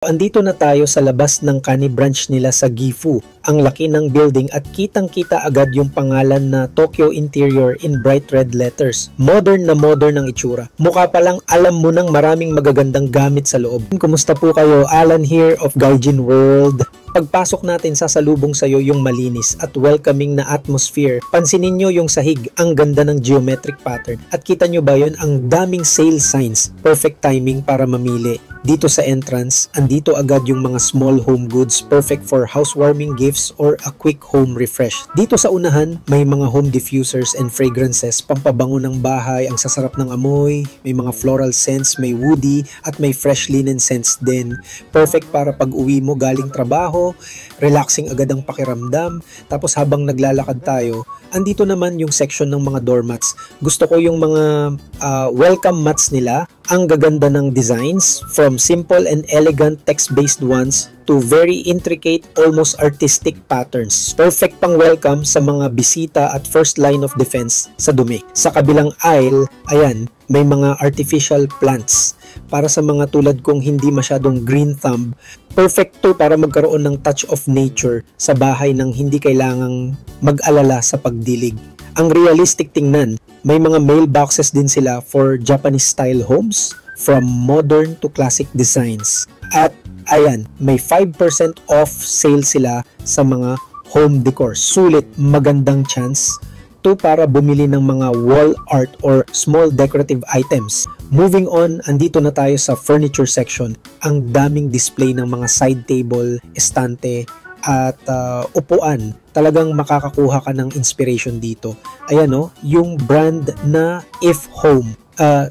Andito na tayo sa labas ng Kani branch nila sa Gifu. Ang laki ng building at kitang-kita agad yung pangalan na Tokyo Interior in bright red letters. Modern na modern ang itsura. Mukha pa lang alam mo ng maraming magagandang gamit sa loob. Kumusta po kayo? Alan here of Gaijin World. Pagpasok natin, sasalubong sa'yo yung malinis at welcoming na atmosphere. Pansinin nyo yung sahig, ang ganda ng geometric pattern. At kita nyo ba yun? Ang daming sale signs. Perfect timing para mamili. Dito sa entrance, andito agad yung mga small home goods, perfect for housewarming gifts or a quick home refresh. Dito sa unahan, may mga home diffusers and fragrances, pampabango ng bahay, ang sasarap ng amoy, may mga floral scents, may woody, at may fresh linen scents din. Perfect para pag uwi mo galing trabaho, relaxing agad ang pakiramdam. Tapos habang naglalakad tayo, andito naman yung section ng mga doormats. Gusto ko yung mga welcome mats nila. Ang gaganda ng designs, from simple and elegant text-based ones to very intricate, almost artistic patterns. Perfect pang welcome sa mga bisita at first line of defense sa dumi. Sa kabilang aisle, ayan, may mga artificial plants. Para sa mga tulad kong hindi masyadong green thumb, perfect to para magkaroon ng touch of nature sa bahay nang hindi kailangang mag-alala sa pagdilig. Ang realistic tingnan, may mga mailboxes din sila for Japanese style homes, from modern to classic designs. At ayan, may 5% off sale sila sa mga home decor. Sulit, magandang chance to para bumili ng mga wall art or small decorative items. Moving on, andito na tayo sa furniture section. Ang daming display ng mga side table, estante, at upuan. Talagang makakakuha ka ng inspiration dito. Ayan o, yung brand na If Home.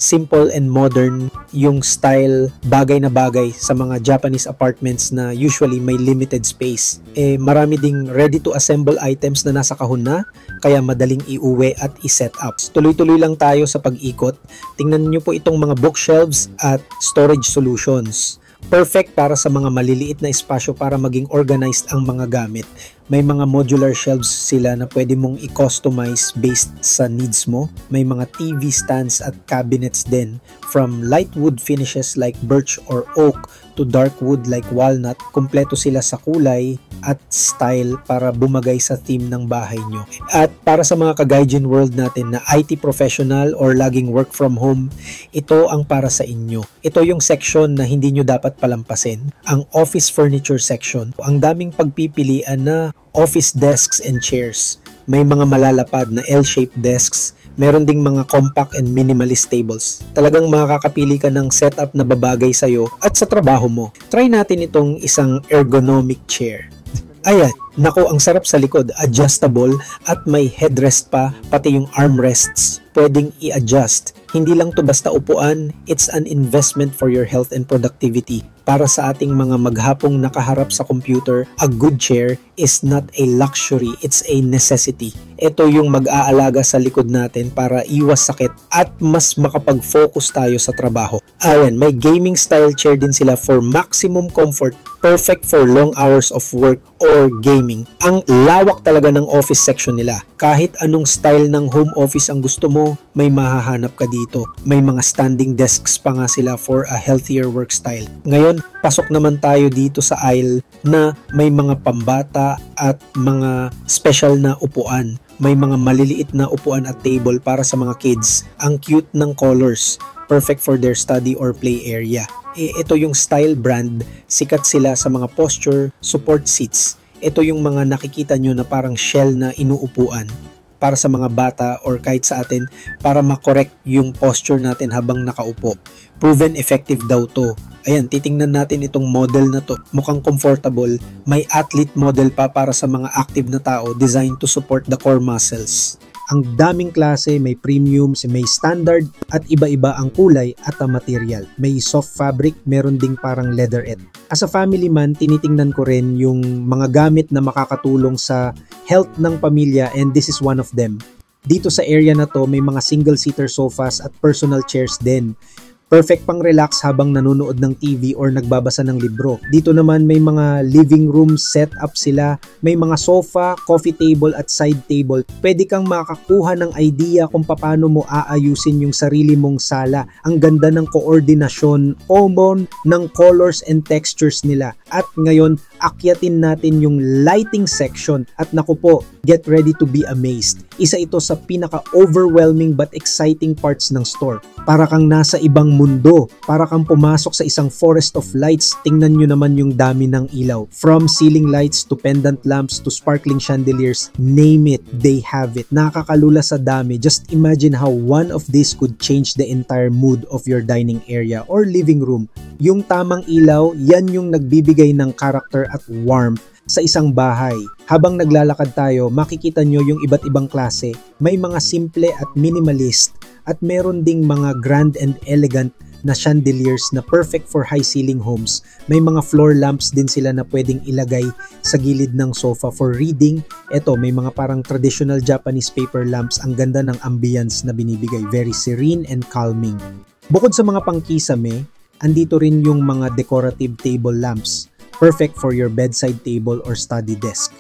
Simple and modern yung style, bagay na bagay sa mga Japanese apartments na usually may limited space. Marami ding ready to assemble items na nasa kahon na, kaya madaling iuwi at i-set up. Tuloy-tuloy lang tayo sa pag-ikot. Tingnan nyo po itong mga bookshelves at storage solutions. Perfect para sa mga maliliit na espasyo para maging organized ang mga gamit. May mga modular shelves sila na pwede mong i-customize based sa needs mo. May mga TV stands at cabinets din. From light wood finishes like birch or oak to dark wood like walnut, kumpleto sila sa kulay at style para bumagay sa theme ng bahay nyo. At para sa mga ka-Gaijin World natin na IT professional or laging work from home, ito ang para sa inyo. Ito yung section na hindi nyo dapat palampasin, ang office furniture section. Ang daming pagpipilian na office desks and chairs. May mga malalapad na L-shaped desks. Meron ding mga compact and minimalist tables. Talagang makakapili ka ng setup na babagay sa'yo at sa trabaho mo. Try natin itong isang ergonomic chair. Ayan, nako, ang sarap sa likod, adjustable at may headrest pa, pati yung armrests pwedeng i-adjust. Hindi lang to basta upuan, it's an investment for your health and productivity. Para sa ating mga maghapong nakaharap sa computer, a good chair is not a luxury, it's a necessity. Ito yung mag-aalaga sa likod natin para iwas sakit at mas makapag-focus tayo sa trabaho. Ayan, may gaming style chair din sila for maximum comfort, perfect for long hours of work or gaming. Ang lawak talaga ng office section nila. Kahit anong style ng home office ang gusto mo, may mahahanap ka dito. May mga standing desks pa nga sila for a healthier work style. Ngayon, pasok naman tayo dito sa aisle na may mga pambata at mga special na upuan. May mga maliliit na upuan at table para sa mga kids. Ang cute ng colors. Perfect for their study or play area. Ito yung style brand. Sikat sila sa mga posture, support seats. Ito yung mga nakikita nyo na parang shell na inuupuan para sa mga bata or kahit sa atin para makorek yung posture natin habang nakaupo. Proven effective daw to. Ayan, titingnan natin itong model na to. Mukhang comfortable. May athlete model pa para sa mga active na tao designed to support the core muscles. Ang daming klase, may premiums, may standard at iba-iba ang kulay at ang material. May soft fabric, meron ding parang leatherette. As a family man, tinitingnan ko rin yung mga gamit na makakatulong sa health ng pamilya and this is one of them. Dito sa area na to, may mga single-seater sofas at personal chairs din. Perfect pang relax habang nanonood ng TV or nagbabasa ng libro. Dito naman may mga living room setup sila, may mga sofa, coffee table at side table. Pwede kang makakuha ng idea kung paano mo aayusin yung sarili mong sala. Ang ganda ng koordinasyon, common ng colors and textures nila. At ngayon, akyatin natin yung lighting section at naku po, get ready to be amazed. Isa ito sa pinaka-overwhelming but exciting parts ng store. Para kang nasa ibang mundo, para kang pumasok sa isang forest of lights. Tingnan nyo naman yung dami ng ilaw. From ceiling lights to pendant lamps to sparkling chandeliers, name it, they have it. Nakakalula sa dami. Just imagine how one of these could change the entire mood of your dining area or living room. Yung tamang ilaw, yan yung nagbibigay ng character at warmth sa isang bahay. Habang naglalakad tayo, makikita nyo yung iba't ibang klase. May mga simple at minimalist at meron ding mga grand and elegant na chandeliers na perfect for high ceiling homes. May mga floor lamps din sila na pwedeng ilagay sa gilid ng sofa for reading. Eto, may mga parang traditional Japanese paper lamps. Ang ganda ng ambience na binibigay. Very serene and calming. Bukod sa mga pangkisame, andito rin yung mga decorative table lamps. Perfect for your bedside table or study desk.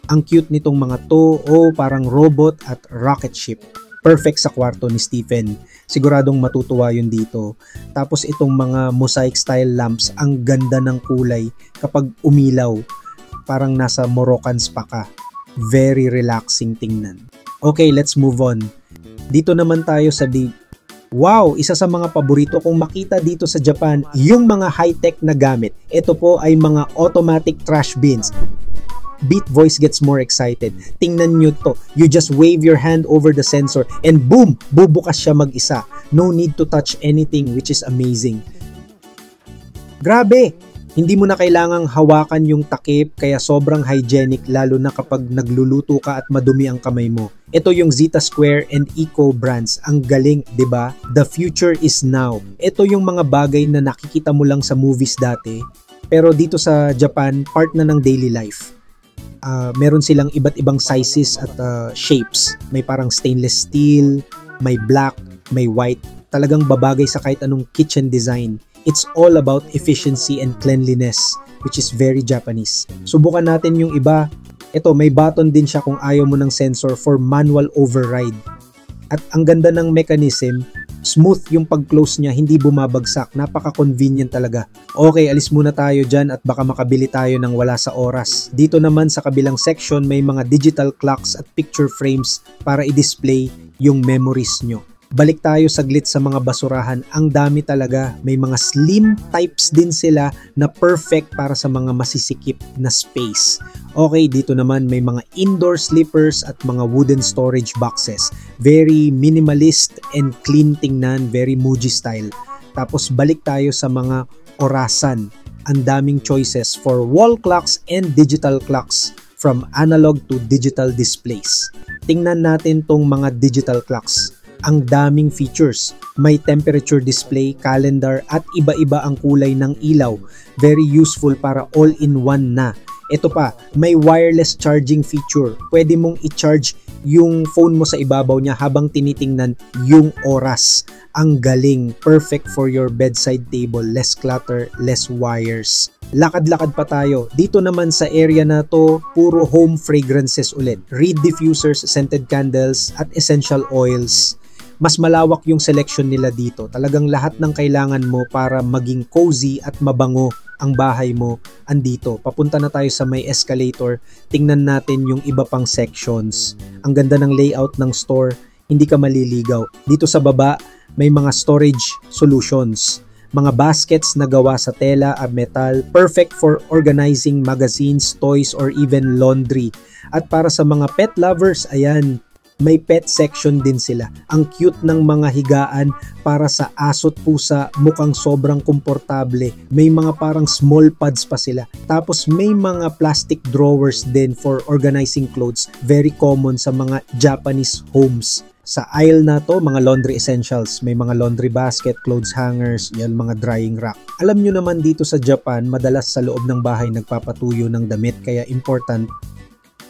Ang cute nitong mga to, parang robot at rocket ship. Perfect sa kwarto ni Stephen. Siguradong matutuwa yun dito. Tapos itong mga mosaic style lamps, ang ganda ng kulay kapag umilaw. Parang nasa Moroccan spa ka. Very relaxing tingnan. Okay, let's move on. Dito naman tayo sa wow, isa sa mga paborito kong makita dito sa Japan, yung mga high-tech na gamit. Ito po ay mga automatic trash bins. Beat Voice gets more excited. Tingnan nyo to. You just wave your hand over the sensor and boom! Bubukas siya mag-isa. No need to touch anything, which is amazing. Grabe! Hindi mo na kailangang hawakan yung takip kaya sobrang hygienic lalo na kapag nagluluto ka at madumi ang kamay mo. Ito yung Zeta Square and Eco brands. Ang galing, 'di ba? The future is now. Ito yung mga bagay na nakikita mo lang sa movies dati, pero dito sa Japan, part na ng daily life. Meron silang iba't ibang sizes at shapes. May parang stainless steel, may black, may white. Talagang babagay sa kahit anong kitchen design. It's all about efficiency and cleanliness, which is very Japanese. Subukan natin yung iba. Ito, may button din siya kung ayaw mo ng sensor for manual override. At ang ganda ng mechanism, smooth yung pag-close niya, hindi bumabagsak. Napaka-convenient talaga. Okay, alis muna tayo dyan at baka makabili tayo ng wala sa oras. Dito naman sa kabilang section, may mga digital clocks at picture frames para i-display yung memories nyo. Balik tayo saglit sa mga basurahan. Ang dami talaga. May mga slim types din sila na perfect para sa mga masisikip na space. Okay, dito naman may mga indoor slippers at mga wooden storage boxes. Very minimalist and clean tingnan. Very Muji style. Tapos balik tayo sa mga orasan. Ang daming choices for wall clocks and digital clocks from analog to digital displays. Tingnan natin tong mga digital clocks. Ang daming features. May temperature display, calendar at iba-iba ang kulay ng ilaw. Very useful para all-in-one na. Ito pa, may wireless charging feature. Pwede mong i-charge yung phone mo sa ibabaw niya habang tinitingnan yung oras. Ang galing. Perfect for your bedside table. Less clutter, less wires. Lakad-lakad pa tayo. Dito naman sa area na to, puro home fragrances ulit. Reed diffusers, scented candles at essential oils. Mas malawak yung selection nila dito. Talagang lahat ng kailangan mo para maging cozy at mabango ang bahay mo andito. Papunta na tayo sa may escalator. Tingnan natin yung iba pang sections. Ang ganda ng layout ng store. Hindi ka maliligaw. Dito sa baba, may mga storage solutions. Mga baskets na gawa sa tela at metal. Perfect for organizing magazines, toys, or even laundry. At para sa mga pet lovers, ayan, may pet section din sila. Ang cute ng mga higaan para sa aso't pusa, mukhang sobrang komportable. May mga parang small pads pa sila. Tapos may mga plastic drawers din for organizing clothes. Very common sa mga Japanese homes. Sa aisle na to, mga laundry essentials. May mga laundry basket, clothes hangers, yan mga drying rack. Alam nyo naman dito sa Japan, madalas sa loob ng bahay nagpapatuyo ng damit. Kaya important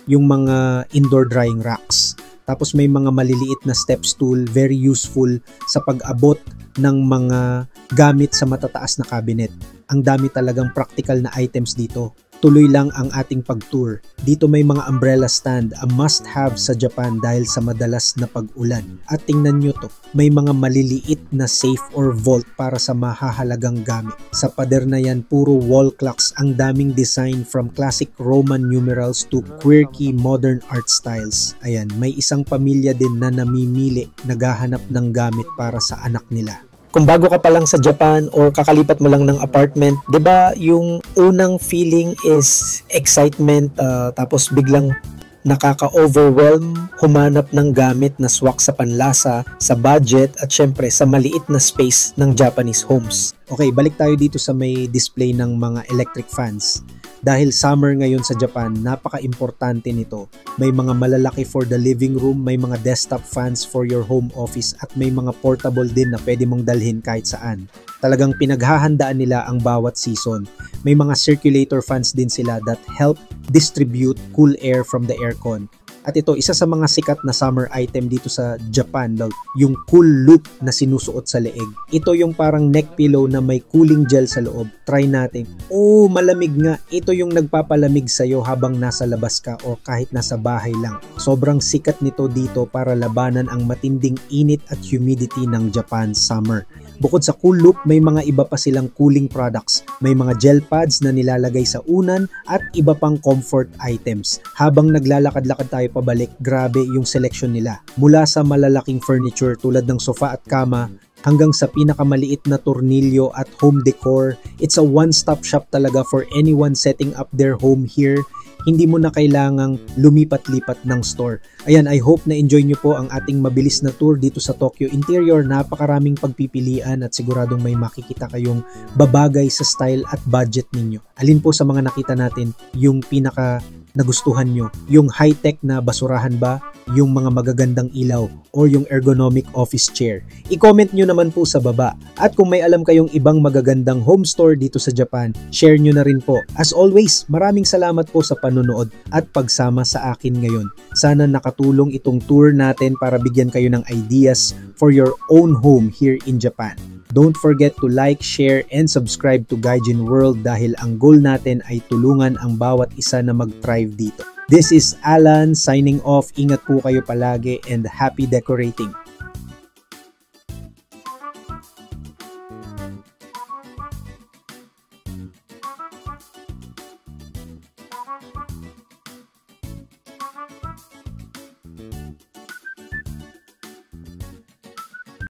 yung mga indoor drying racks. Tapos may mga maliliit na step stool, very useful sa pag-abot ng mga gamit sa matataas na cabinet. Ang dami talagang practical na items dito. Tuloy lang ang ating pag-tour. Dito may mga umbrella stand, a must-have sa Japan dahil sa madalas na pag-ulan. At tingnan nyo to, may mga maliliit na safe or vault para sa mahahalagang gamit. Sa pader na yan, puro wall clocks, ang daming design from classic Roman numerals to quirky modern art styles. Ayan, may isang pamilya din na namimili, naghahanap ng gamit para sa anak nila. Kung bago ka pa lang sa Japan or kakalipat mo lang ng apartment, 'di ba, yung unang feeling is excitement, tapos biglang nakaka-overwhelm humanap ng gamit na swak sa panlasa, sa budget at syempre sa maliit na space ng Japanese homes. Okay, balik tayo dito sa may display ng mga electric fans. Dahil summer ngayon sa Japan, napaka-importante nito. May mga malalaki for the living room, may mga desktop fans for your home office at may mga portable din na pwede mong dalhin kahit saan. Talagang pinaghahandaan nila ang bawat season. May mga circulator fans din sila that help distribute cool air from the aircon. At ito, isa sa mga sikat na summer item dito sa Japan, yung cool loop na sinusuot sa leeg. Ito yung parang neck pillow na may cooling gel sa loob. Try natin. Oh, malamig nga. Ito yung nagpapalamig sa'yo habang nasa labas ka o kahit nasa bahay lang. Sobrang sikat nito dito para labanan ang matinding init at humidity ng Japan summer. Bukod sa cool loop, may mga iba pa silang cooling products. May mga gel pads na nilalagay sa unan at iba pang comfort items. Habang naglalakad-lakad tayo pabalik, grabe yung selection nila. Mula sa malalaking furniture tulad ng sofa at kama, hanggang sa pinakamaliit na tornilyo at home decor, it's a one-stop shop talaga for anyone setting up their home here. Hindi mo na kailangang lumipat-lipat ng store. Ayan, I hope na enjoy nyo po ang ating mabilis na tour dito sa Tokyo Interior. Napakaraming pagpipilian at siguradong may makikita kayong babagay sa style at budget ninyo. Alin po sa mga nakita natin yung pinaka nagustuhan nyo? Yung high-tech na basurahan ba? Yung mga magagandang ilaw? Or yung ergonomic office chair? I-comment nyo naman po sa baba. At kung may alam kayong ibang magagandang home store dito sa Japan, share nyo na rin po. As always, maraming salamat po sa panonood at pagsama sa akin ngayon. Sana nakatulong itong tour natin para bigyan kayo ng ideas for your own home here in Japan. Don't forget to like, share, and subscribe to Gaijin World dahil ang goal natin ay tulungan ang bawat isa na mag-thrive dito. This is Alan signing off. Ingat po kayo palagi and happy decorating.